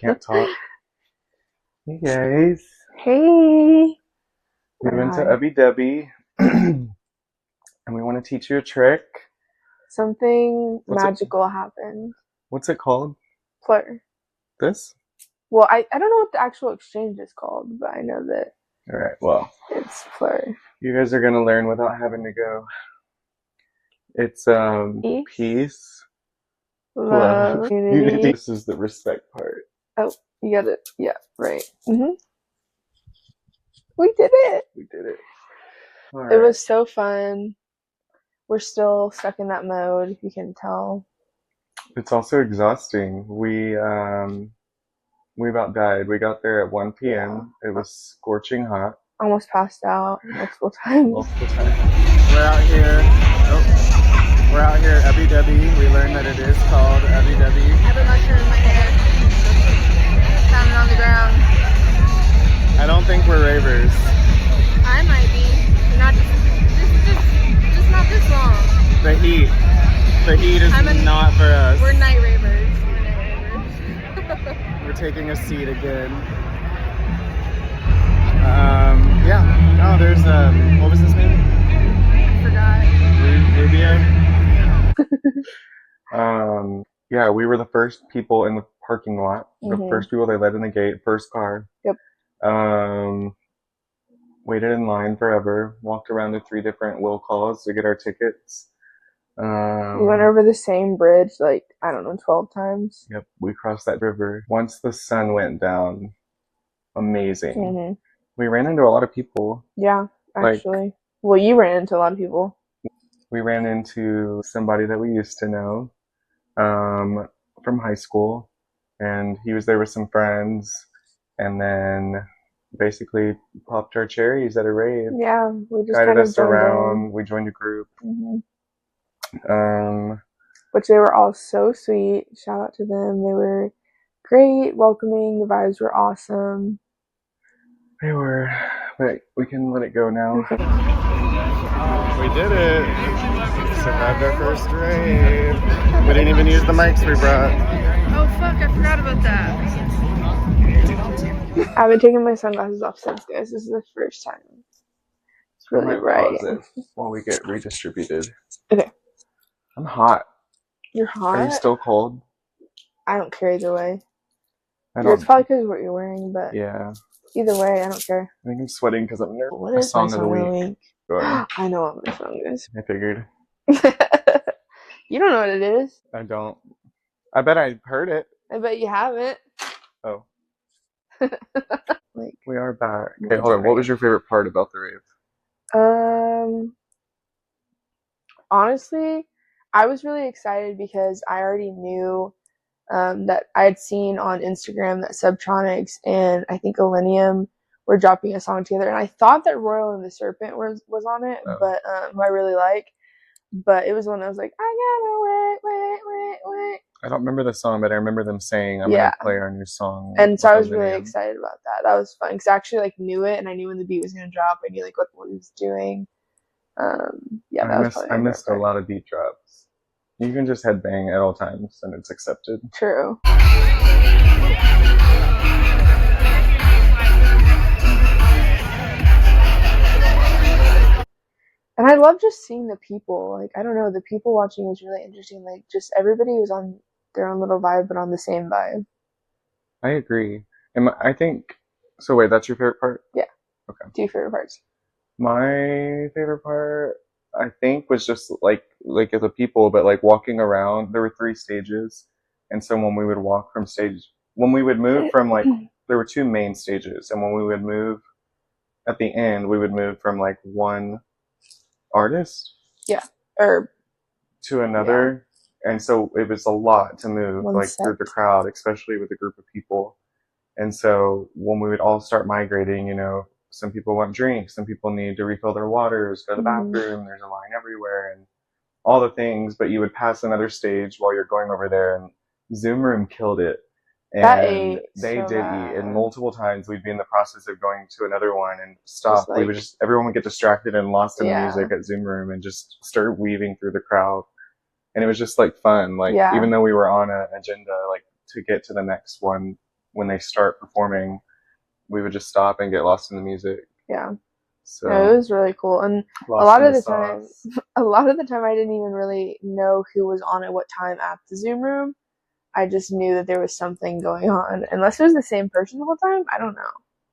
can't talk. Hey guys. Hey. We went to Hi. Ubby Dubby and we want to teach you a trick. Something What's it- magical happened. What's it called? Fleur. This? Well, I don't know what the actual exchange is called, but I know that Alright, well, it's Fleur. you guys are gonna learn without having to go. It's peace, love, unity. This is the respect part. Oh, you got it. Yeah, right. We did it. We did it. All It right. was so fun. We're still stuck in that mode, if you can tell. It's also exhausting. We about died. We got there at 1 p.m. It was scorching hot. Almost passed out multiple times. We're out here. We're out here at Ubby Dubby. We learned that it is called Ubby Dubby. I have a mushroom in my hair. Found it on the ground. I don't think we're ravers. I might be. Not just not this long. The heat is not for us. We're night ravers. We're taking a seat again. Yeah. Oh, there's what was his name? Forgot. Rubio. Yeah, we were the first people in the parking lot. The first people they let in the gate. First car. Yep. Waited in line forever. Walked around to 3 different will calls to get our tickets. We went over the same bridge like, I don't know, 12 times. Yep, we crossed that river. Once the sun went down, amazing. We ran into a lot of people. Yeah, actually. Well, you ran into a lot of people. We ran into somebody that we used to know from high school, and he was there with some friends, and then basically popped our cherries at a rave. Yeah, we just guided kind of us around. We joined a group. Which they were all so sweet. Shout out to them. They were great, welcoming. The vibes were awesome. They were. But we can let it go now. We did it. Survived our first rave. We didn't even use the mics we brought. Oh fuck, I forgot about that. I've been taking my sunglasses off since, guys. This is the first time. It's really bright. Pause it while we get redistributed. Okay. I'm hot. You're hot? Are you still cold? I don't care either way. It's probably because of what you're wearing, but yeah. Either way, I don't care. I think I'm sweating because I'm nervous. What is song of the week? I know what my song is. I figured. You don't know what it is. I don't. I bet I heard it. I bet you haven't. Oh. We are back. Okay, hold on. What was your favorite part about the rave? Honestly, I was really excited because I already knew that I had seen on Instagram that Subtronics and I think Illenium were dropping a song together, and I thought that Royal and the Serpent was on it, but who I really like. But it was one that was like, I gotta wait. I don't remember the song, but I remember them saying, I'm gonna play our new song. And so I was really excited about that. That was fun because I actually like knew it, and I knew when the beat was gonna drop. I knew like what he was doing. Yeah, I missed a lot of beat drops. You can just headbang at all times, and it's accepted. True. And I love just seeing the people. Like, I don't know, the people watching was really interesting. Like, just everybody was on their own little vibe, but on the same vibe. I agree. And I think, so wait, that's your favorite part? Yeah. Okay. 2 favorite parts. My favorite part, I think, was just like as a people, but like walking around. There were 3 stages, and so when we would walk from when we would move from like, there were 2 main stages, and when we would move at the end, we would move from like one artist, or to another, and so it was a lot to move through the crowd, especially with a group of people. And so when we would all start migrating, you know, some people want drinks, some people need to refill their waters, go to the bathroom, there's a line everywhere, and all the things, but you would pass another stage while you're going over there, and Zoom Room killed it. And they did eat, and multiple times we'd be in the process of going to another one and stop. We would everyone would get distracted and lost in the music at Zoom Room and just start weaving through the crowd. And it was just like fun. Like even though we were on an agenda, like to get to the next one, when they start performing, we would just stop and get lost in the music. Yeah. So no, it was really cool. And a lot of the time I didn't even really know who was on at what time at the Zoom room. I just knew that there was something going on. Unless it was the same person the whole time, I don't know.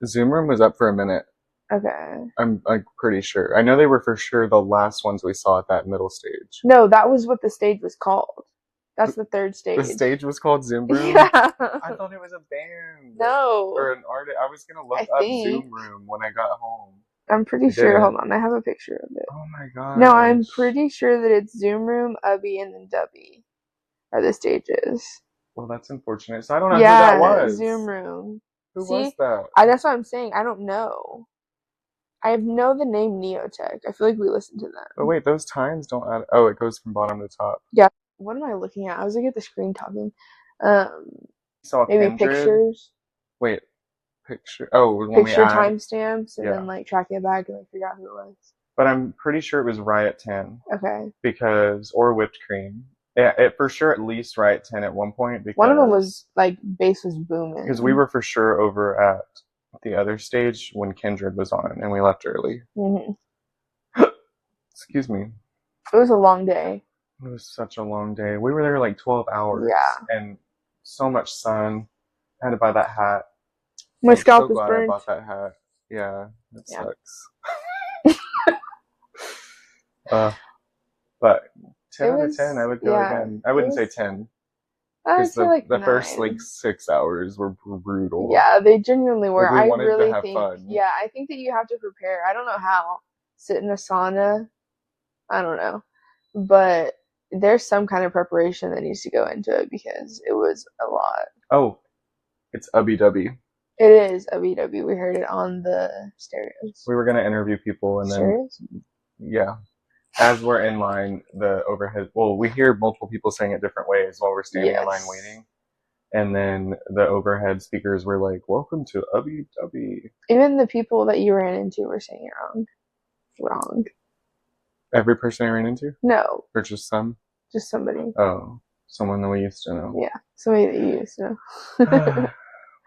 The Zoom room was up for a minute. Okay. I'm like pretty sure. I know they were for sure the last ones we saw at that middle stage. No, that was what the stage was called. That's the third stage. The stage was called Zoom Room? Yeah. I thought it was a band. No. Or an artist. I was going to look up Zoom Room when I got home. I'm pretty sure. Hold on. I have a picture of it. Oh my god. No, I'm pretty sure that it's Zoom Room, Ubby, and then Dubby are the stages. Well, that's unfortunate. So I don't know who that was. Zoom Room. Who was that? That's what I'm saying. I don't know. I know the name Neotech. I feel like we listened to them. But wait, those times don't add. Oh, it goes from bottom to top. Yeah. What am I looking at? I was looking at the screen talking. Saw maybe Kindred. pictures. Wait, picture. Oh, when picture timestamps and then like track it back and like figure out who it was. But I'm pretty sure it was Riot 10. Okay. Or Whipped Cream. Yeah, it for sure at least Riot 10 at one point. Because one of them was like bass was booming. Because we were for sure over at the other stage when Kindred was on, and we left early. Mm-hmm. Excuse me. It was a long day. It was such a long day. We were there like 12 hours. Yeah. And so much sun. I had to buy that hat. My scalp is burned. I bought that hat. Yeah, it sucks. But 10 out of 10, I would go again. I wouldn't say 10. Because the first like 6 hours were brutal. Yeah, they genuinely were. Like, we wanted to have fun. Yeah, I think that you have to prepare. I don't know how. Sit in a sauna. I don't know. But there's some kind of preparation that needs to go into it because it was a lot. Oh, it's Ubby Dubby. It is Ubby Dubby. We heard it on the stereos. We were going to interview people and stereos? Then... Yeah. As we're in line, the overhead... Well, we hear multiple people saying it different ways while we're standing in line waiting. And then the overhead speakers were like, "Welcome to Ubby Dubby." Even the people that you ran into were saying it wrong. Every person I ran into? No. Or just some? Just somebody. Oh, someone that we used to know. Yeah, somebody that you used to know.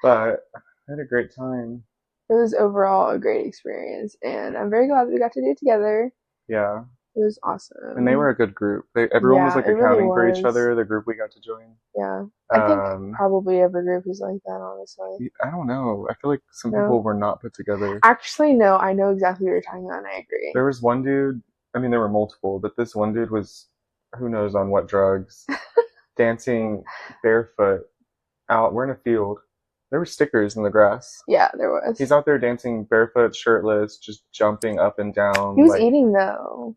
But I had a great time. It was overall a great experience, and I'm very glad that we got to do it together. Yeah. It was awesome. And they were a good group. Everyone was like accounting for each other, the group we got to join. Yeah. I think probably every group is like that, honestly. I don't know. I feel like some people were not put together. Actually, no. I know exactly what you're talking about, and I agree. There was one dude, I mean, there were multiple, but this one dude was, who knows on what drugs, dancing barefoot out. We're in a field. There were stickers in the grass. Yeah, there was. He's out there dancing barefoot, shirtless, just jumping up and down. He was eating, though.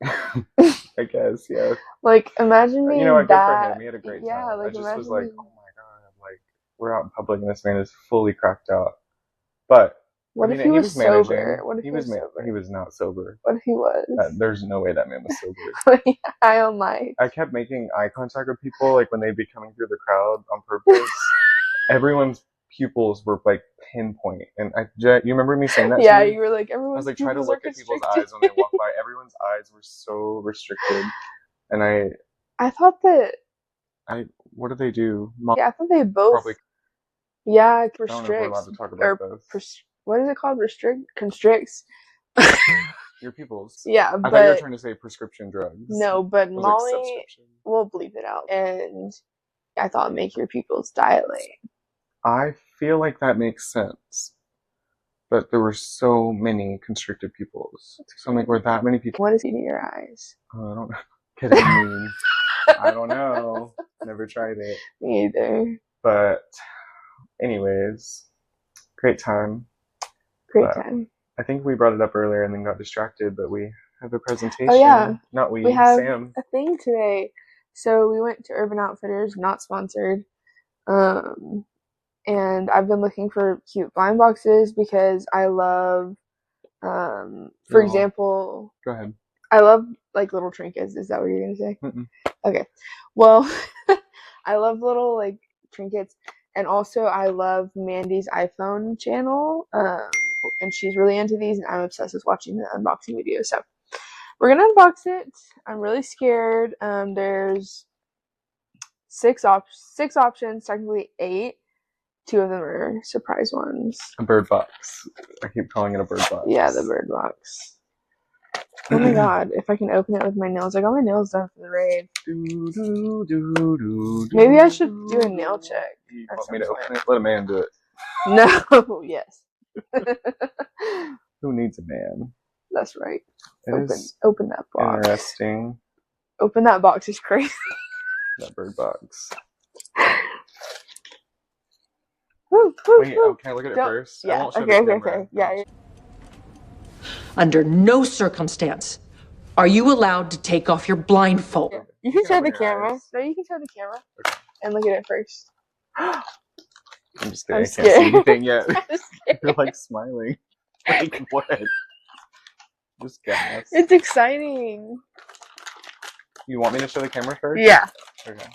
I guess, yeah. Like, imagine me. You know what, good for him. He had a great time. Yeah, like, I just was like, oh my god, like, we're out in public and this man is fully cracked out. But what if he was sober? What if he was sober? He was not sober. What if he was? There's no way that man was sober. High on life. I kept making eye contact with people, like when they'd be coming through the crowd on purpose. Everyone's pupils were like pinpoint, and you remember me saying that? Yeah, you were like, everyone's. I was like, try to look at people's eyes when they walk by. Everyone's eyes were so restricted, and I thought that. What do they do? Yeah, I thought they both. Probably. Yeah, restricts. I don't know if we're allowed to talk about those. What is it called? Constricts. Your pupils. Yeah, I thought you were trying to say prescription drugs. No, but Molly, we'll bleep it out. And I thought make your pupils dilate. I feel like that makes sense. But there were so many constricted pupils. So like, were that many people? What is it in your eyes? Oh, I don't know. Kidding me. I don't know. Never tried it. Me either. But anyways, great time. Great time. I think we brought it up earlier and then got distracted, but we have a presentation. Oh yeah. Not we have Sam. A thing today. So we went to Urban Outfitters, not sponsored. And I've been looking for cute blind boxes because I love, for example. Go ahead. I love like little trinkets. Is that what you're gonna say? Mm-mm. Okay. Well, I love little like trinkets, and also I love Mandy's iPhone channel. And she's really into these, and I'm obsessed with watching the unboxing videos. So we're gonna unbox it. I'm really scared. There's six options, technically 8. 2 of them are surprise ones. A bird box. I keep calling it a bird box. Yeah, the bird box. Oh my god, if I can open it with my nails. I got my nails done for the raid. Maybe I should do a nail check. You want me to open it? Let a man do it. No, yes. Who needs a man? That's right. It open that box. Interesting. Open that box is crazy. That bird box. Wait, can I look at it first? Yeah. I won't show the camera. Okay. Yeah. Under no circumstance are you allowed to take off your blindfold. Yeah. You can show the camera. No, you can show the camera. Okay. And look at it first. I'm just kidding. I can't see anything yet. You're like smiling. Like what? Just gas. It's exciting. You want me to show the camera first? Yeah. Okay.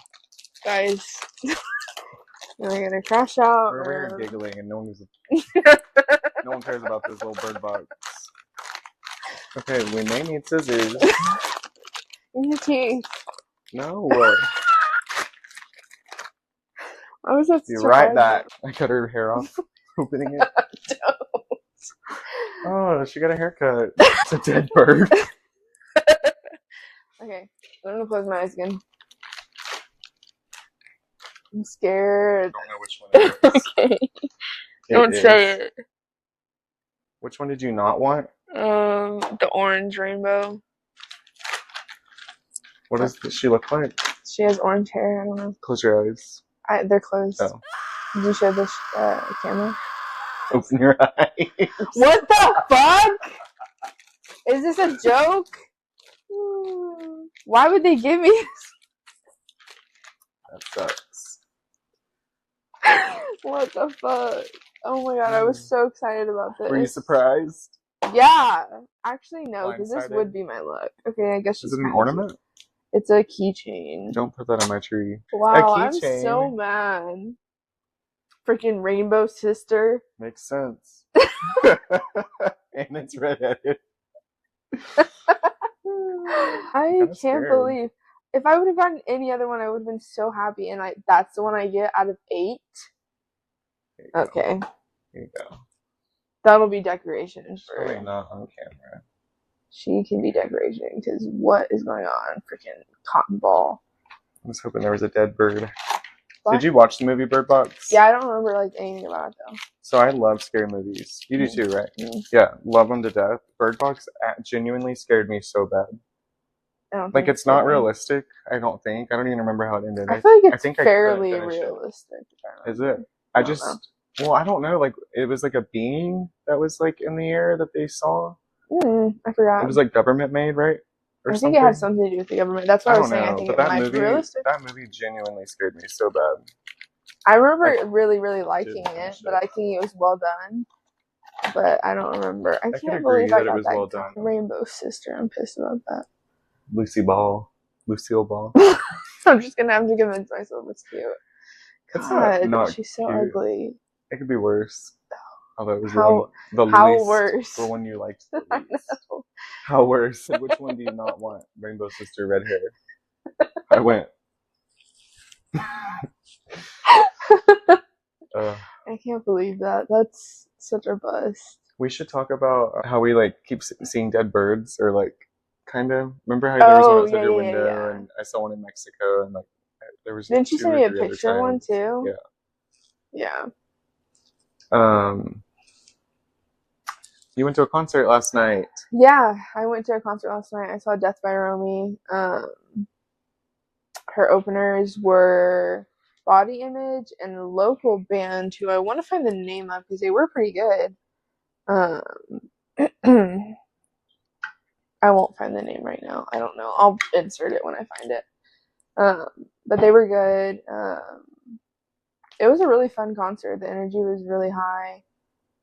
Guys, we're gonna crash out. We're giggling and no one cares about this little bird box. Okay, we may need scissors. In your teeth. No. Why was that? Be right back. I cut her hair off opening it. Don't. Oh, she got a haircut. It's a dead bird. Okay, I'm gonna close my eyes again. I'm scared. I don't know which one it is. Okay. Don't say it. Which one did you not want? The orange rainbow. What does she look like? She has orange hair. I don't know. Close your eyes. They're closed. Oh. Did you show this camera? Open your eyes. What the fuck? Is this a joke? Why would they give me this? That sucks. What the fuck? Oh my god, I was so excited about this. Were you surprised? Yeah. Actually, no, because this would be my look. Okay, I guess. Is it an ornament? It's a keychain. Don't put that on my tree. Wow, I'm so mad. Freaking rainbow sister. Makes sense. And it's redheaded. I can't believe. If I would have gotten any other one, I would have been so happy. And that's the one I get out of 8. Okay. Here you go. That'll be decoration for. Probably not on camera. She can be decoration because what is going on? Freaking cotton ball. I was hoping there was a dead bird. What? Did you watch the movie Bird Box? Yeah, I don't remember anything about it though. So I love scary movies. You do too, right? Yeah, love them to death. Bird Box genuinely scared me so bad. Like it's not realistic. I don't think. I don't even remember how it ended. I feel like it's fairly realistic. Is it? I don't know. Like it was like a being that was like in the air that they saw. I forgot. It was like government made, right? I think it had something to do with the government. That's what I was saying. I think it might be realistic. That movie genuinely scared me so bad. I remember really, really liking it, but I think it was well done. But I don't remember. I can't believe I got that rainbow sister. I'm pissed about that. Lucille Ball. I'm just gonna have to convince myself it's cute. God, she's so ugly. It could be worse. Although it was the least worse? For one you liked. I know. How worse? Like, which one do you not want? Rainbow sister, red hair. I went. I can't believe that. That's such a bust. We should talk about how we like keep seeing dead birds, or like kind of. Remember how there was one outside your window, and I saw one in Mexico, and like there was. Didn't you send me a picture of one too? Yeah. You went to a concert last night. Yeah, I went to a concert last night. I saw Death by Romy. Her openers were Body Image and a local band who I want to find the name of because they were pretty good. I won't find the name right now. I don't know. I'll insert it when I find it. But they were good. It was a really fun concert. The energy was really high.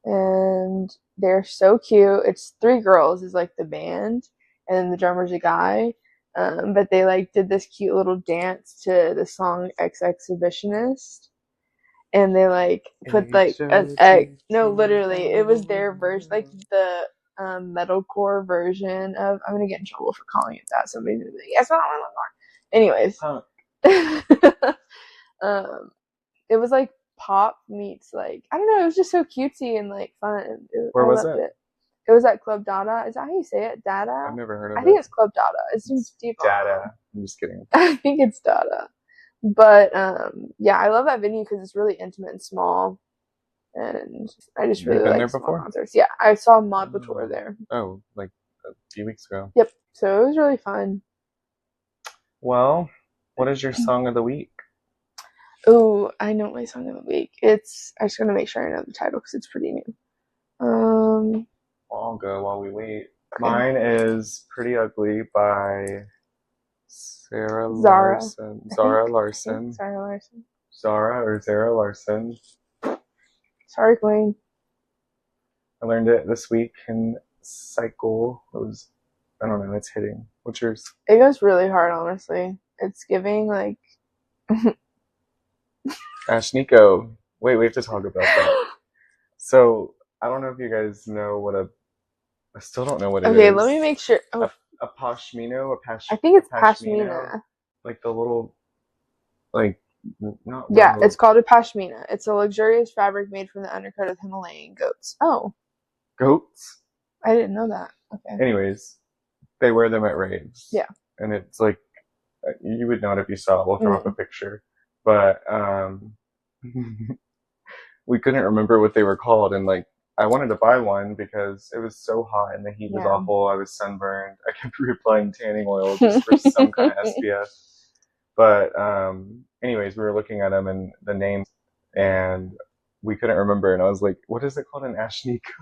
And they're so cute. It's 3 girls is like the band, and then the drummer's a guy. But they like did this cute little dance to the song Exhibitionist, and they like put like literally it was their version, like the metalcore version of. I'm gonna get in trouble for calling it that. Somebody's gonna be like, yes, not. Anyways, it was like pop meets like, I don't know, it was just so cutesy and like fun. Where I was loved it? it. It was at Club Dada. Is that how you say it? Dada? I've never heard of it. I think it's Club Dada. It seems deep. Dada. I'm just kidding. I think it's Dada. But yeah, I love that venue because it's really intimate and small. And I just really like small concerts. Yeah, I saw Mod Tour there. Oh, like a few weeks ago. Yep. So it was really fun. Well, what is your song of the week? Oh, I know my song of the week. I just gotta make sure I know the title because it's pretty new. I'll go while we wait. Okay. Mine is Pretty Ugly by Zara Larsson. Zara Larsson. Sorry, Queen. I learned it this week in Cycle. I don't know, it's hitting. What's yours? It goes really hard, honestly. It's giving like Ash Nico. Wait, we have to talk about that. So, I don't know if you guys know I still don't know what it is. Okay, let me make sure. Oh. A pashmino? I think it's pashmina. Like the little, like, not. Yeah, it's called a pashmina. It's a luxurious fabric made from the undercoat of Himalayan goats. Oh. Goats? I didn't know that. Okay. Anyways, they wear them at raves. Yeah. And it's like, you would know it if you saw it. We'll throw up a picture. But, we couldn't remember what they were called, and like, I wanted to buy one because it was so hot and the heat was awful. I was sunburned. I kept reapplying tanning oil just for some kind of SPF. But anyways, we were looking at them and the names, and we couldn't remember. And I was like, "What is it called?" An Ash Nico.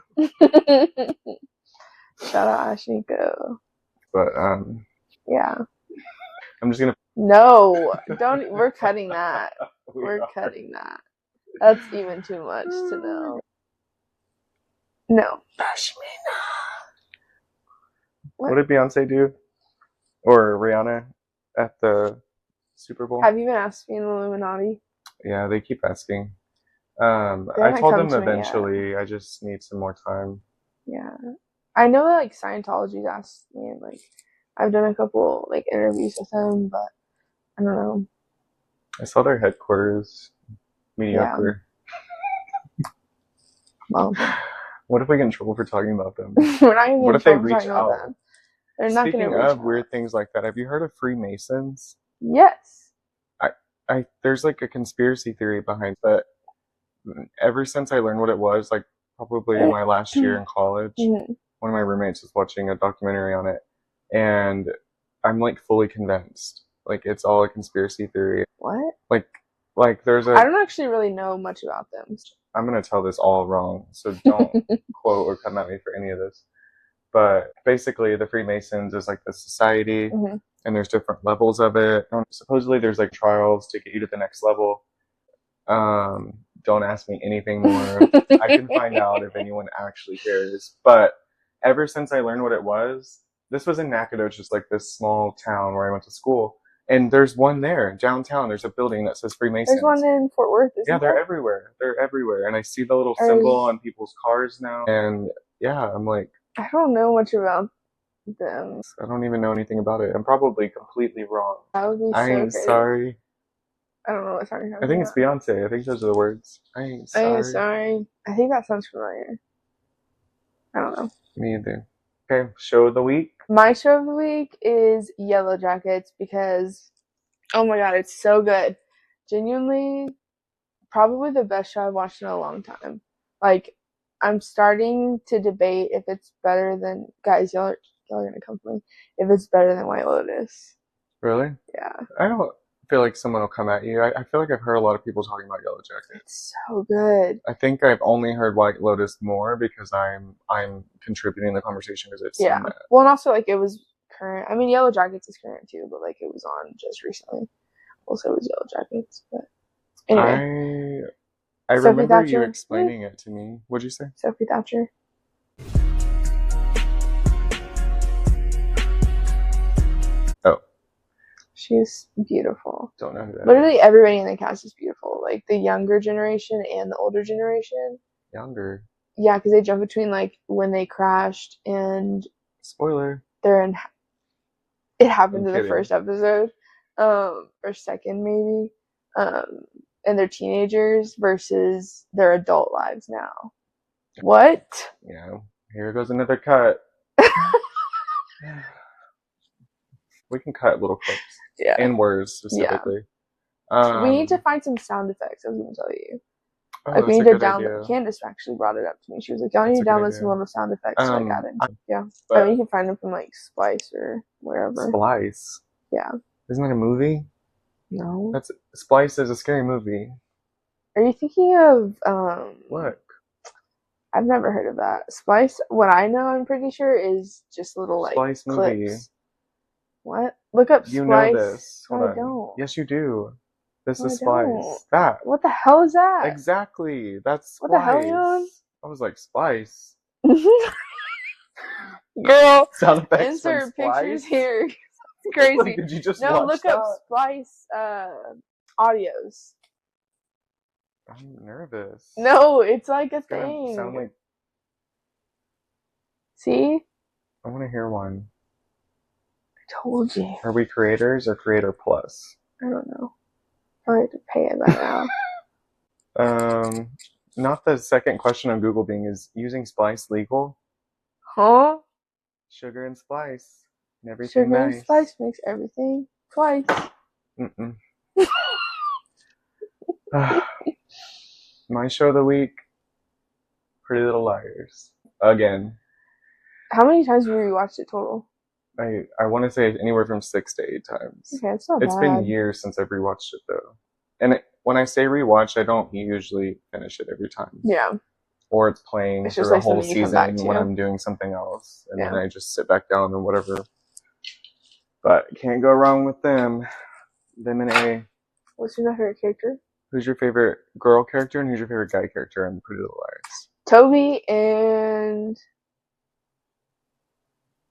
Shout out Ash Nico. But yeah. I'm just gonna. No, don't. We're cutting that. We're cutting that. That's even too much to know. No. Pashmina. What did Beyonce do? Or Rihanna at the Super Bowl? Have you been asking the Illuminati? Yeah, they keep asking. I told them eventually. I just need some more time. Yeah. I know that like Scientology's asked me, and like I've done a couple like interviews with them, but I don't know. I saw their headquarters. Mediocre. Yeah. Well, what if we get in trouble for talking about them? We're not even what if they reach out? Them. They're not Speaking of weird things like that, have you heard of Freemasons? Yes. There's like a conspiracy theory behind that. Ever since I learned what it was, like probably my last year in college, one of my roommates was watching a documentary on it, and I'm like fully convinced. Like it's all a conspiracy theory. What? Like there's I don't actually really know much about them. I'm going to tell this all wrong, so don't quote or come at me for any of this. But basically, the Freemasons is like the society, and there's different levels of it. Supposedly, there's like trials to get you to the next level. Don't ask me anything more. I can find out if anyone actually cares. But ever since I learned what it was, this was in Nacogdoches, like this small town where I went to school. And there's one there downtown. There's a building that says Freemasons. There's one in Fort Worth. Yeah, they're everywhere. They're everywhere. And I see the little symbol on people's cars now. And yeah, I'm like, I don't know much about them. I don't even know anything about it. I'm probably completely wrong. That would be so I ain't crazy. sorry. I don't know what song you're talking I think about. it's Beyonce. I think those are the words. I ain't sorry. I ain't sorry. I think that sounds familiar. I don't know. Me either. Okay, show of the week. My show of the week is Yellow Jackets because, oh my god, it's so good. Genuinely, probably the best show I've watched in a long time. Like, I'm starting to debate if it's better than, guys, y'all are gonna come for me, if it's better than White Lotus. Really? Yeah. I don't feel like someone will come at you. I feel like I've heard a lot of people talking about Yellow Jackets. It's so good. I think I've only heard White Lotus more because I'm contributing to the conversation because it's yeah. Well, and also like it was current. I mean, Yellow Jackets is current too, but like it was on just recently. Also, it was Yellow Jackets, but anyway. I remember you explaining it to me. What'd you say? Sophie Thatcher. Oh. She's beautiful. Don't know who that Literally everybody in the cast is beautiful. Like the younger generation and the older generation. Younger? Yeah, because they jump between like when they crashed and... Spoiler. They're in... It happened in the first episode. Or second maybe. in their teenagers versus their adult lives now. What? Yeah. Here goes another cut. We can cut little clips. Yeah. And words specifically. Yeah. We need to find some sound effects, I was going to tell you. Oh, like, we need to download. Candace actually brought it up to me. She was like, y'all need to download some little sound effects to like add in. Yeah. I mean, you can find them from like Splice or wherever. Splice? Yeah. Isn't that a movie? No. Splice is a scary movie. Are you thinking of what? I've never heard of that. Splice, what I know, I'm pretty sure, is just little like Splice clips. Movie. What? Look up Splice. You know this. Hold on. I don't. Yes, you do. This is Splice. That. What the hell is that? Exactly. That's Splice. What the hell are you on? I was like, Splice. Girl, sound effects insert pictures here. It's crazy. Like, did you just watch look that? up Splice audios. I'm nervous. No, it's like a thing. Sound like... See? I want to hear one. I told you. Are we creators or Creator Plus? I don't know. I have to pay it by now. Not the second question on Google being, is using Splice legal? Huh? Sugar and Splice. And everything Sugar nice. and Splice makes everything twice. Mm-mm. My show of the week, Pretty Little Liars. Again. How many times have you rewatched it total? I want to say anywhere from 6 to 8 times. Okay, it's not bad. It's been years since I've rewatched it though. And when I say rewatch, I don't usually finish it every time. Yeah. Or it's playing it's for just a like whole season when I'm doing something else. And then I just sit back down and whatever. But can't go wrong with them. Them and A. What's your favorite character? Who's your favorite girl character and who's your favorite guy character in Pretty Little Liars? Toby and...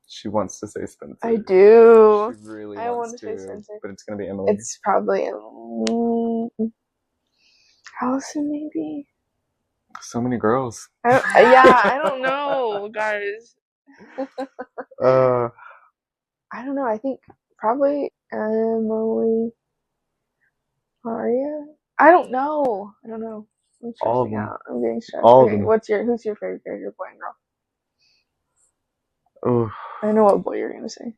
She wants to say Spencer. I do. She really I wants want to say Spencer. But it's going to be Emily. It's probably Allison, maybe? So many girls. I don't know, guys. I don't know. I think probably Emily. Aria? I don't know. I'm all of them. out. I'm getting stressed. All of them. Who's your favorite character, boy and girl? Oh. I know what boy you're gonna say.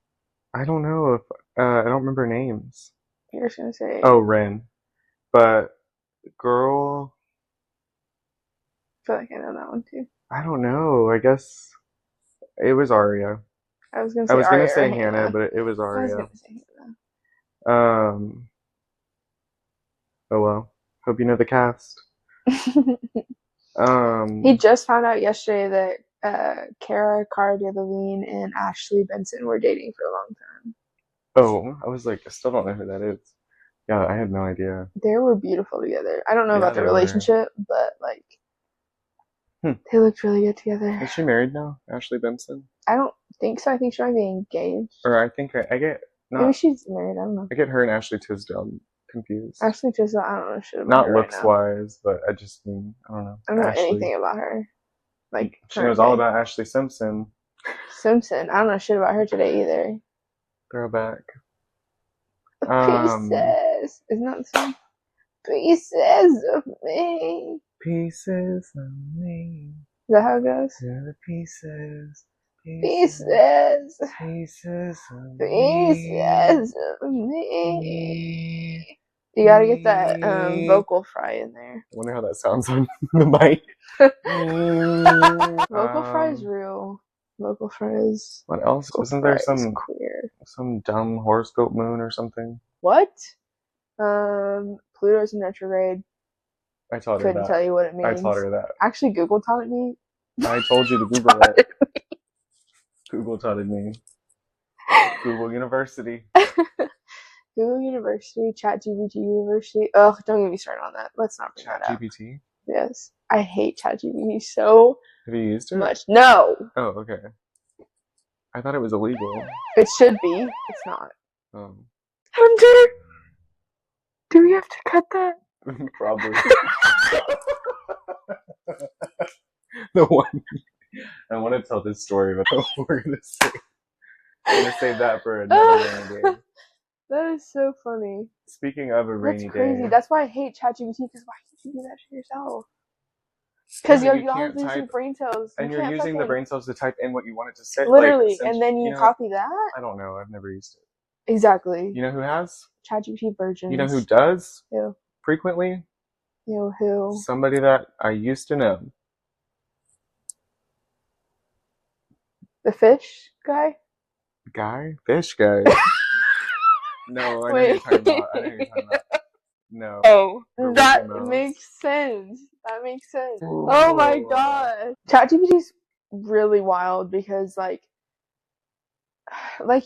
I don't know if I don't remember names. You're just gonna say. Oh, Ren. But girl. I feel like I know that one too. I don't know. I guess it was Aria. I was gonna say Hannah, but it was Aria. I was gonna say Hannah. Oh well. Hope you know the cast. He just found out yesterday that Cara Delevingne and Ashley Benson were dating for a long time. Oh, I was like, I still don't know who that is. Yeah, I had no idea. They were beautiful together. I don't know about their relationship, but like, they looked really good together. Is she married now, Ashley Benson? I don't think so. I think she might be engaged. Or I think I get... Maybe she's married. I don't know. I get her and Ashley Tisdale confused. Ashley Tisdale, I don't know shit about Not her looks right now. wise, but I just mean, I don't know. I don't know anything about her. Like, she knows all about Ashley Simpson. Simpson. I don't know shit about her today either. Throwback. Pieces. Isn't that the song? Pieces of me. Pieces of me. Is that how it goes? Yeah, the pieces. Pieces. Pieces of Pieces of me. You gotta get that vocal fry in there. I wonder how that sounds on the mic. Vocal fry is real. Vocal fry is... What else? Isn't there some queer? Some dumb horoscope moon or something? What? Pluto's in retrograde. I taught her that. Couldn't tell you what it means. I taught her that. Actually, Google taught it me. I told you to Google it. Google taught it me. Google University. Google University, ChatGPT University. Ugh, don't get me started on that. Let's not bring that up. ChatGPT? Yes. I hate ChatGPT so Have you used it? much. No! Oh, okay. I thought it was illegal. It should be. It's not. Hunter! Do we have to cut that? Probably. The one... I want to tell this story, but we're going to save that for another day. That is so funny. Speaking of a rainy That's crazy. day. That's why I hate ChatGPT, because why can't you do that to yourself? Because Yeah, you all lose your brain cells. and you're using the brain cells to type in what you want it to say. Literally, and then you copy that? I don't know. I've never used it. Exactly. You know who has? ChatGPT versions. You know who does? Who? Frequently? You know who? Somebody that I used to know. The fish guy? Fish guy. No, I know who you're talking about. No. Oh, that makes sense. That makes sense. Oh my god. ChatGPT's really wild because, like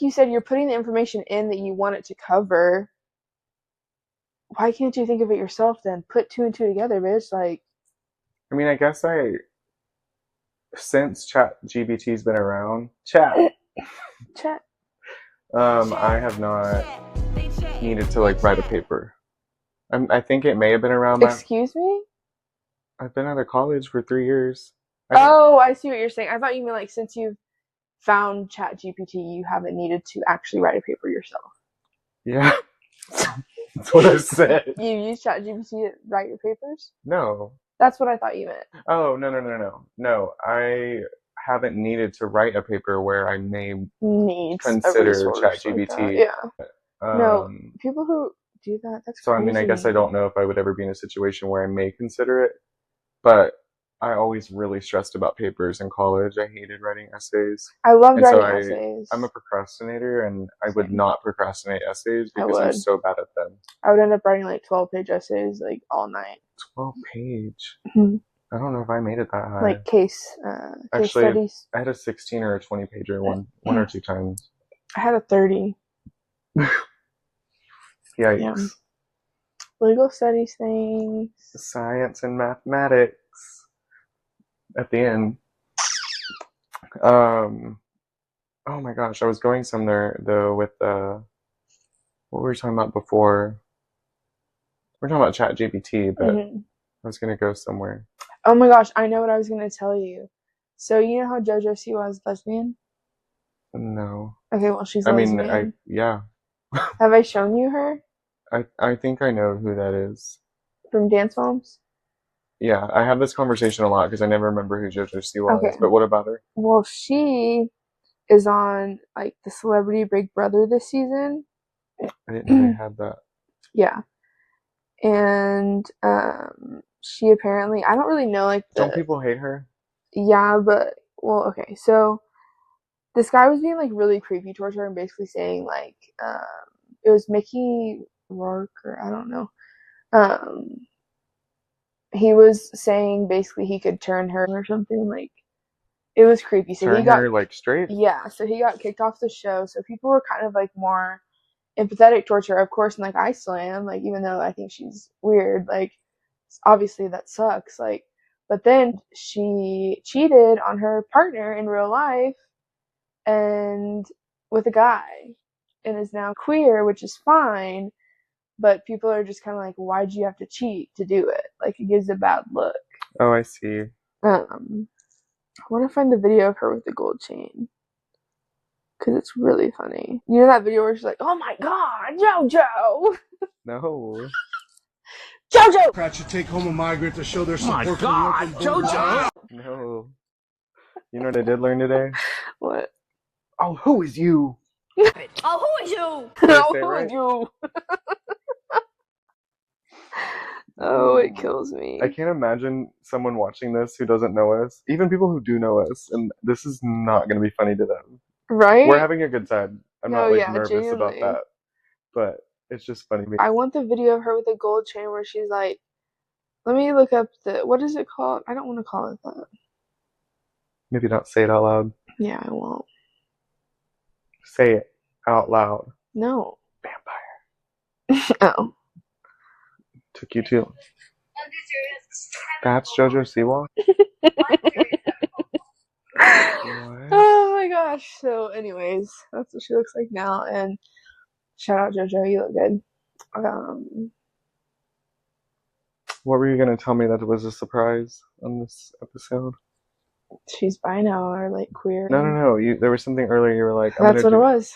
you said, you're putting the information in that you want it to cover. Why can't you think of it yourself then? Put two and two together, bitch. Like, I mean, I guess since ChatGPT's been around, I have not needed to like write a paper. I think it may have been around that. Excuse me? I've been out of college for 3 years. I see what you're saying. I thought you meant like since you've found ChatGPT, you haven't needed to actually write a paper yourself. Yeah. That's what I said. You use ChatGPT to write your papers? No. That's what I thought you meant. Oh, no. No, I haven't needed to write a paper where I may consider ChatGPT. Like no, people who do that, that's so crazy. I mean, I guess I don't know if I would ever be in a situation where I may consider it, but I always really stressed about papers in college. I hated writing essays. I loved writing essays. I'm a procrastinator, and I would not procrastinate essays because I'm so bad at them. I would end up writing like 12-page essays like all night. 12-page? Mm-hmm. I don't know if I made it that high. Like case studies. I had a 16 or a 20-pager one or two times. I had a 30. Yikes. Yeah. Legal studies things. Science and mathematics. At the end. Oh my gosh, I was going somewhere though with what were we talking about before? We're talking about ChatGPT, but I was gonna go somewhere. Oh my gosh, I know what I was gonna tell you. So you know how JoJo Siwa is lesbian? No. Okay, well she's lesbian. I mean, yeah. Have I shown you her? I think I know who that is. From Dance Moms? Yeah, I have this conversation a lot because I never remember who JoJo Siwa is. But what about her? Well, she is on like the Celebrity Big Brother this season. I didn't know they had that. Yeah. And she apparently, I don't really know like don't people hate her? Yeah, but well, okay. So this guy was being like really creepy towards her and basically saying like it was Mickey Rourke or I don't know. He was saying basically he could turn her or something, like it was creepy. So turn her like straight? Yeah, so he got kicked off the show. So people were kind of like more empathetic towards her, of course, and like I still am, like even though I think she's weird, like obviously that sucks, like but then she cheated on her partner in real life and with a guy and is now queer, which is fine, but people are just kind of like, why'd you have to cheat to do it? Like it gives a bad look. Oh, I see. I want to find the video of her with the gold chain because it's really funny. You know that video where she's like, "Oh my god, JoJo!" No. JoJo! Pratt should take home a migrant to show their support. My god, JoJo! No. You know what I did learn today? What? Oh, who is you? Oh, who is you? Oh, who is you? Oh, it kills me. I can't imagine someone watching this who doesn't know us, even people who do know us, and this is not going to be funny to them. Right? We're having a good time. I'm not nervous genuinely. about that, but it's just funny. I want the video of her with a gold chain where she's like, let me look up what is it called? I don't want to call it that. Maybe not say it out loud. Yeah, I won't. Say it out loud. No. Vampire. Oh. Took you too. That's JoJo Siwa? Oh my gosh. So anyways, that's what she looks like now, and shout out JoJo, you look good. What were you going to tell me that was a surprise on this episode? She's bi now or like queer. No. There was something earlier you were like, that's what it was.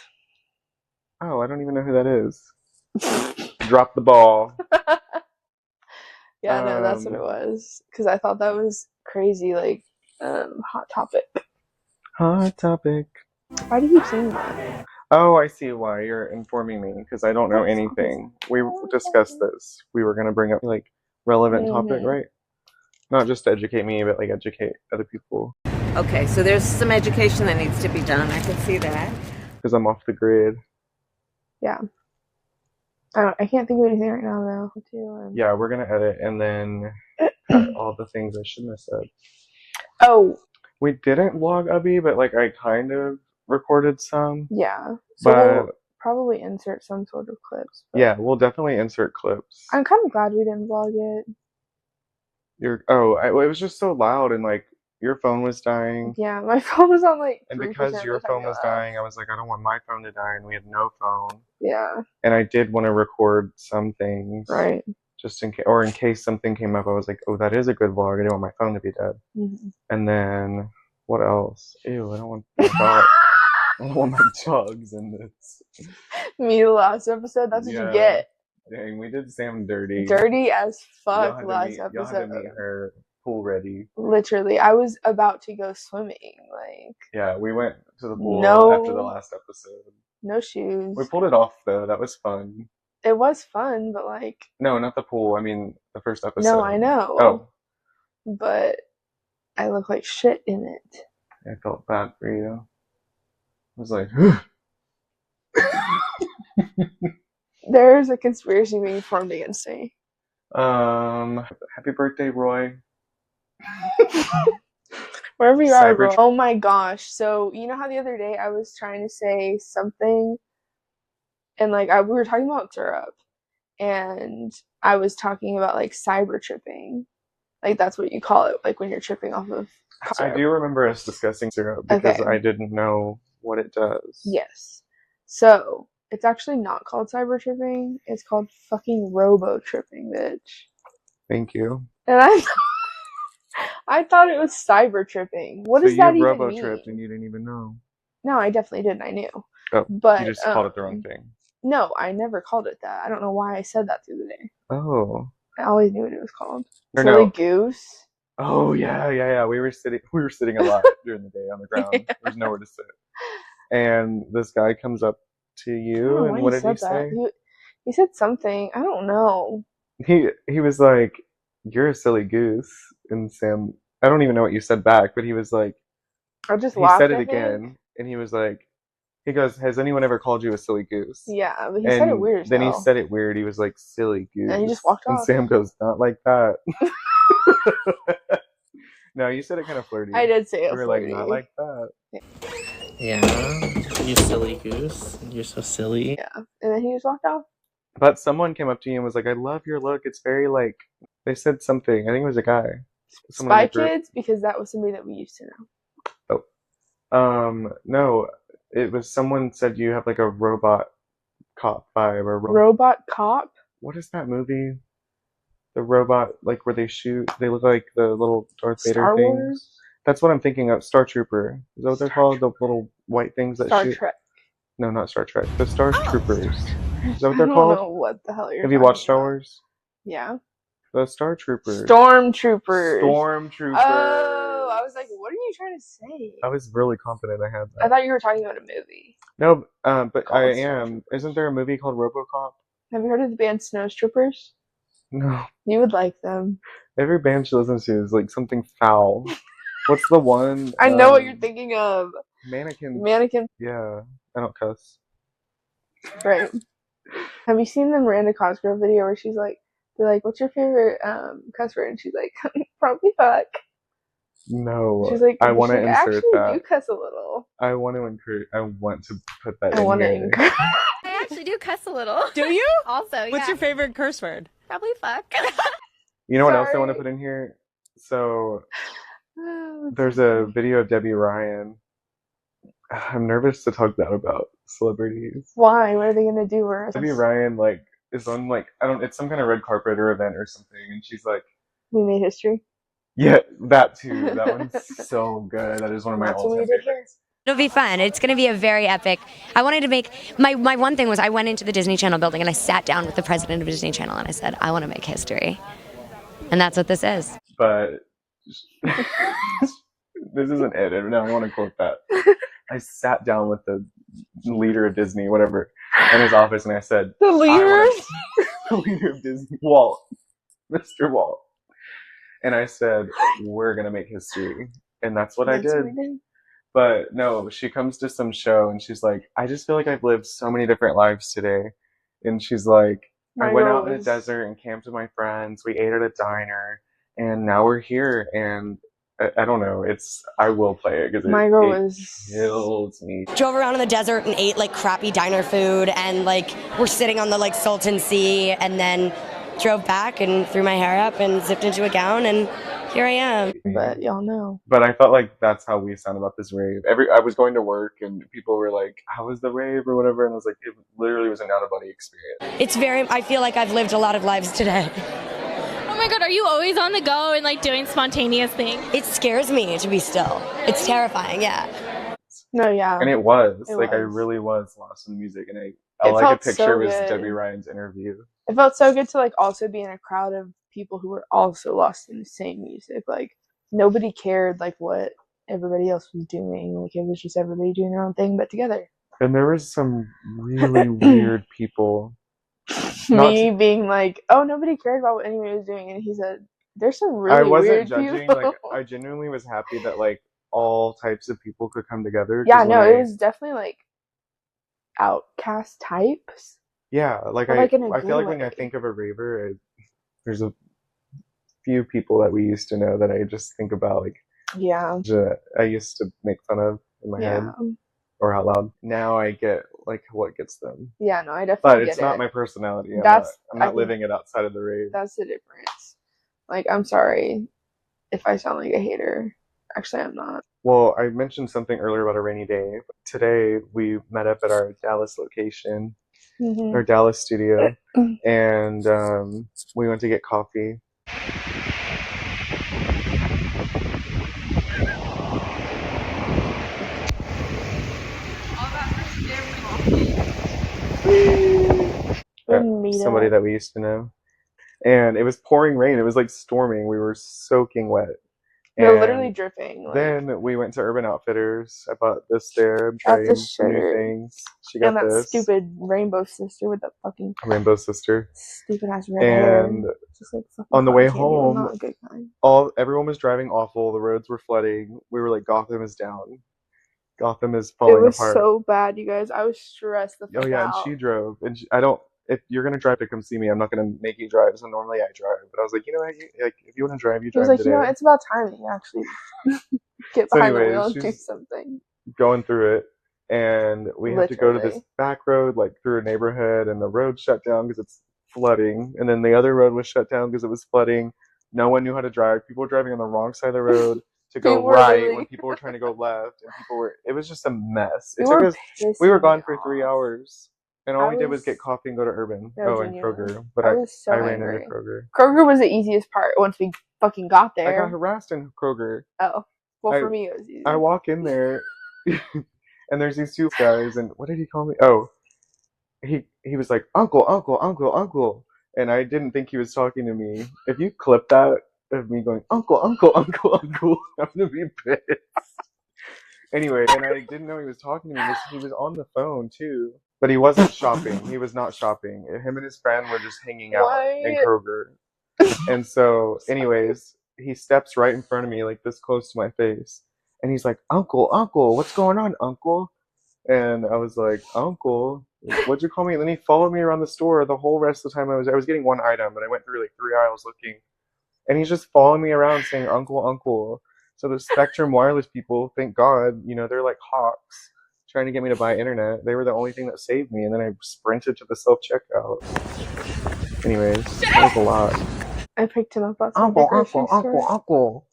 Oh, I don't even know who that is. Drop the ball. Yeah, no, that's what it was. Because I thought that was crazy, like, hot topic. Hot topic. Why do you keep saying that? Oh, I see why you're informing me because I don't know anything. We discussed this. We were gonna bring up like relevant topic, right? Not just to educate me, but like educate other people. Okay, so there's some education that needs to be done. I can see that. Because I'm off the grid. Yeah. I can't think of anything right now, though. Yeah, we're gonna edit and then cut all the things I shouldn't have said. Oh. We didn't vlog Ubby, but like I kind of recorded some. Yeah. So we'll probably insert some sort of clips. Yeah, we'll definitely insert clips. I'm kind of glad we didn't vlog it. It was just so loud and like your phone was dying. Yeah, my phone was on like 3% and because your phone was dying, I was like, I don't want my phone to die, and we had no phone. Yeah. And I did want to record some things. Right. Just in case, or in case something came up, I was like, oh, that is a good vlog. I didn't want my phone to be dead. And then, what else? Ew, I don't want my dog. I don't want my dogs in this. Me, the last episode, that's what you get. Dang, we did Sam dirty. Dirty as fuck last episode. Y'all had to meet her pool ready. Literally, I was about to go swimming. Like. Yeah, we went to the pool after the last episode. No shoes. We pulled it off though. That was fun. It was fun, but like. No, not the pool. I mean, the first episode. No, I know. Oh. But I look like shit in it. I felt bad for you. I was like, there's a conspiracy being formed against me. Happy birthday, Roy. Wherever you are, Roy. Oh my gosh. So, you know how the other day I was trying to say something and like we were talking about syrup and I was talking about like cyber tripping. Like that's what you call it, like when you're tripping off of syrup. I do remember us discussing syrup because I didn't know what it does. Yes. So, it's actually not called cyber tripping. It's called fucking robo tripping, bitch. Thank you. And I thought it was cyber tripping. What does that even mean? So you robo-tripped and you didn't even know. No, I definitely didn't. I knew. Oh, but you just called it the wrong thing. No, I never called it that. I don't know why I said that the other day. Oh. I always knew what it was called. Silly goose. Oh yeah. We were sitting a lot during the day on the ground. Yeah. There's nowhere to sit. And this guy comes up to you, and what did he say? He said something. I don't know. He was like, "You're a silly goose," and Sam. I don't even know what you said back, but he was like, I just laughed. He said it again, and he was like, he goes, "Has anyone ever called you a silly goose?" Yeah, but he said it weird. Then he said it weird. He was like, "Silly goose," and he just walked off. And Sam goes, "Not like that." No, you said it kind of flirty. I did say it. You were flirty. Like, "Not like that." Yeah, you silly goose. You're so silly. Yeah, and then he just walked off. But someone came up to you and was like, "I love your look. It's very like." They said something. I think it was a guy. Spy Kids, because that was somebody that we used to know. Oh. No, it was someone said you have like a robot cop vibe or robot cop. What is that movie? The robot, like where they shoot. They look like the little Darth Vader things. That's what I'm thinking of. Star Trooper. Is that what they're called? The little white things that shoot? Star Trek. No, not Star Trek. The Star Troopers. Is that what they're called? I don't know what the hell you're Have you watched Star Wars? Yeah. The Star Troopers. Stormtroopers. Stormtroopers. Oh, I was like, what are you trying to say? I was really confident I had that. I thought you were talking about a movie. No, but I am. Isn't there a movie called RoboCop? Have you heard of the band Snowstroopers? No. You would like them. Every band she listens to is like something foul. What's the one? I know what you're thinking of. Mannequin. Yeah, I don't cuss. Right. Have you seen the Miranda Cosgrove video where she's like, they're like, what's your favorite cuss word? And she's like, probably fuck. No. She's like, I want to insert actually that. You cuss a little. I want to encourage. I want to put that I in want to here. encourage. I actually do cuss a little. Do you? Also, yeah. What's your favorite curse word? Probably fuck. You know what else I want to put in here? So there's a video of Debbie Ryan. I'm nervous to talk that about celebrities. Why? What are they gonna do? Debbie Ryan is on it's some kind of red carpet or event or something, and she's like, we made history. Yeah, that too. That one's so good. That is one of my all-time favorites. It'll be fun. It's going to be a very epic. I wanted to make my one thing was I went into the Disney Channel building and I sat down with the president of Disney Channel and I said, I want to make history. And that's what this is. But this isn't it. No, I want to quote that. I sat down with the leader of Disney, whatever, in his office, and I said, The leader? The leader of Disney, Walt, Mr. Walt. And I said, we're going to make history. And that's what I did. But no, she comes to some show and she's like, I just feel like I've lived so many different lives today. And she's like, I went out in the desert and camped with my friends. We ate at a diner. And now we're here. And I don't know. I will play it because it kills me. Drove around in the desert and ate like crappy diner food. And like we're sitting on the like Salton Sea. And then drove back and threw my hair up and zipped into a gown. And here I am. But y'all know. But I felt like that's how we sound about this rave. I was going to work and people were like, how was the rave or whatever? And I was like, it literally was an out-of-body experience. I feel like I've lived a lot of lives today. Oh my God, are you always on the go and like doing spontaneous things? It scares me to be still. Really? It's terrifying, yeah. No, yeah. And it was. I really was lost in the music. And all I could picture was Debbie Ryan's interview. It felt so good to like also be in a crowd of people who were also lost in the same music. Like nobody cared like what everybody else was doing. Like it was just everybody doing their own thing but together. And there was some really weird people. Me being like, oh, nobody cared about what anybody was doing, and he said, "There's some really weird people." I wasn't judging. Like I genuinely was happy that like all types of people could come together. Yeah, no, it was definitely like outcast types. Yeah, like I feel like when I think of a raver, there's a few people that we used to know that I just think about like I used to make fun of in my head or out loud. Now I get like what gets them. Yeah, no, I definitely But get it's not my personality. I'm not living it outside of the rave. That's the difference. Like, I'm sorry if I sound like a hater. Actually, I'm not. Well, I mentioned something earlier about a rainy day. Today we met up at our Dallas location, our Dallas studio, and we went to get coffee. Somebody that we used to know. And it was pouring rain. It was like storming. We were soaking wet. We were literally dripping. Like, then we went to Urban Outfitters. I bought this there. I'm trying new things. She got that this. Stupid rainbow sister with the fucking rainbow sister. Stupid ass red hair. And just like on the way home, everyone was driving awful. The roads were flooding. We were like, Gotham is down. Gotham is falling apart. It was so bad, you guys. I was stressed the fuck out. And she drove. And if you're going to drive to come see me, I'm not going to make you drive. So normally I drive. But I was like, you know what? Like, if you want to drive, you drive. I was like, today. You know, it's about time that you actually get behind the wheel and do something. Going through it. And we had to go to this back road, like through a neighborhood. And the road shut down because it's flooding. And then the other road was shut down because it was flooding. No one knew how to drive. People were driving on the wrong side of the road to go right when people were trying to go left. And it was just a mess. We were gone for 3 hours. And all we did was get coffee and go to Urban. And Kroger. But I ran into Kroger. Kroger was the easiest part once we fucking got there. I got harassed in Kroger. Oh. Well, for me, it was easy. I walk in there, and there's these two guys, and what did he call me? Oh, he was like, Uncle, Uncle, Uncle, Uncle. And I didn't think he was talking to me. If you clip that of me going, Uncle, Uncle, Uncle, Uncle, I'm going to be pissed. Anyway, and I didn't know he was talking to me. He was on the phone, too. But he wasn't shopping. He was not shopping. Him and his friend were just hanging out in Kroger. And so, anyways, he steps right in front of me, like this close to my face. And he's like, Uncle, Uncle, what's going on, Uncle? And I was like, Uncle, what'd you call me? And then he followed me around the store the whole rest of the time. I was getting one item, and I went through like 3 aisles looking. And he's just following me around saying, Uncle, Uncle. So the Spectrum Wireless people, thank God, they're like hawks trying to get me to buy internet. They were the only thing that saved me. And then I sprinted to the self-checkout. Anyways, that was a lot. I picked him up outside Uncle, Uncle, Uncle, Uncle.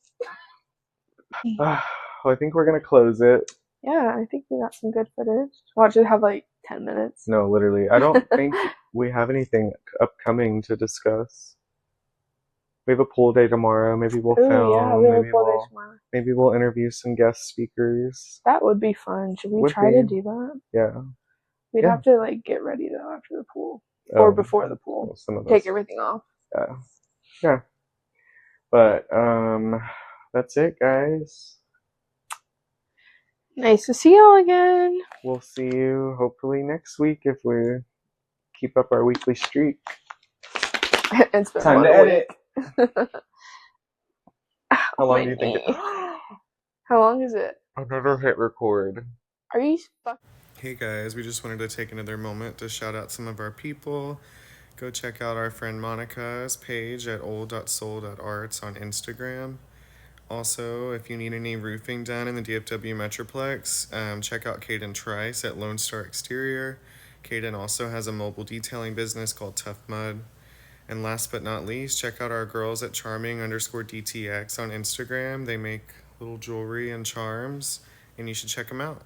Well, I think we're going to close it. Yeah, I think we got some good footage. Watch it have like 10 minutes. No, literally. I don't think we have anything upcoming to discuss. we have a pool day tomorrow. Maybe we'll Ooh, film. yeah, we have a pool day tomorrow. Maybe we'll interview some guest speakers. That would be fun. Should we Would try be. to do that? Yeah. We'd have to like get ready though after the pool or before the pool. Well, some of Take us. everything off. Yeah. Yeah. But that's it, guys. Nice to see y'all again. We'll see you hopefully next week if we keep up our weekly streak. It's been Time to edit. How long my do you think knee. How long is it? I've never hit record. Are you fucking... Hey guys, we just wanted to take another moment to shout out some of our people. Go check out our friend Monica's page at old.soul.arts on Instagram. Also, if you need any roofing done in the DFW Metroplex, check out Caden Trice at Lone Star Exterior. Caden also has a mobile detailing business called Tough Mud. And last but not least, check out our girls at Charming_DTX on Instagram. They make little jewelry and charms, and you should check them out.